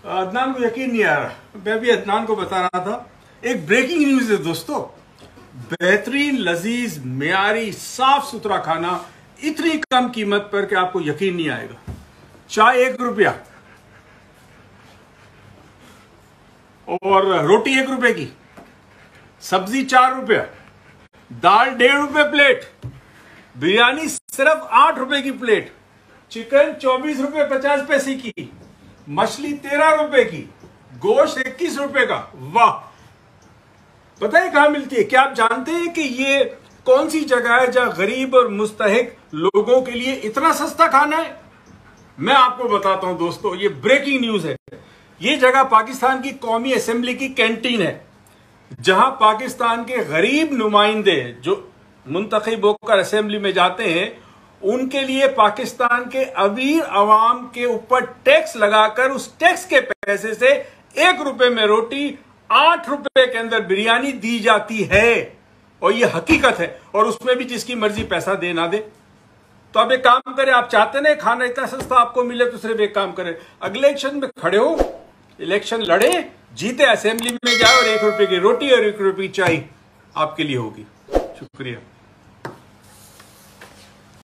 अदनान को यकीन नहीं आ रहा, मैं भी अदनान को बता रहा था। एक ब्रेकिंग न्यूज है दोस्तों, बेहतरीन, लजीज, मियारी, साफ सुथरा खाना इतनी कम कीमत पर कि आपको यकीन नहीं आएगा। चाय 1 रुपया और रोटी 1 रुपए की, सब्जी 4 रुपया, दाल 1.5 रुपए प्लेट, बिरयानी सिर्फ 8 रुपए की प्लेट, चिकन 24 रुपए 50 पैसे की, मछली 13 रुपए की, गोश्त 21 रुपए का। वाह! पता है कहां मिलती है? क्या आप जानते हैं कि ये कौन सी जगह है जहां गरीब और मुस्तहिक लोगों के लिए इतना सस्ता खाना है? मैं आपको बताता हूं दोस्तों, ये ब्रेकिंग न्यूज है। ये जगह पाकिस्तान की कौमी असेंबली की कैंटीन है, जहां पाकिस्तान के गरीब नुमाइंदे जो मुंतखब होकर असेंबली में जाते हैं, उनके लिए पाकिस्तान के अमीर अवाम के ऊपर टैक्स लगाकर उस टैक्स के पैसे से 1 रुपए में रोटी, 8 रुपए के अंदर बिरयानी दी जाती है। और ये हकीकत है, और उसमें भी जिसकी मर्जी पैसा दे ना दे। तो अब एक काम करें, आप चाहते ना खाना इतना सस्ता आपको मिले, तो सिर्फ एक काम करें, अगले इलेक्शन में खड़े हो, इलेक्शन लड़े, जीते, असेंबली में जाए और 1 रुपए की रोटी और 1 रुपए की चाय आपके लिए होगी। शुक्रिया।